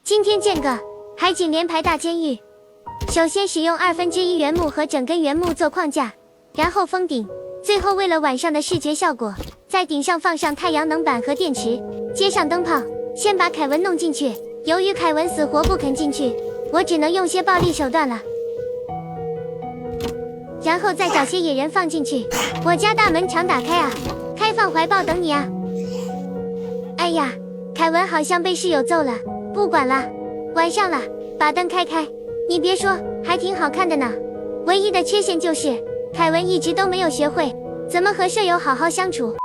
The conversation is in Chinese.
今天建个海景联排大监狱。首先使用1/2原木和整根原木做框架，然后封顶，最后为了晚上的视觉效果，在顶上放上太阳能板和电池，接上灯泡，先把凯文弄进去。由于凯文死活不肯进去，我只能用些暴力手段了。然后再找些野人放进去。我家大门常打开啊，开放怀抱等你啊。哎呀，凯文好像被室友揍了，不管了，晚上了，把灯开开。你别说，还挺好看的呢。唯一的缺陷就是，凯文一直都没有学会怎么和舍友好好相处。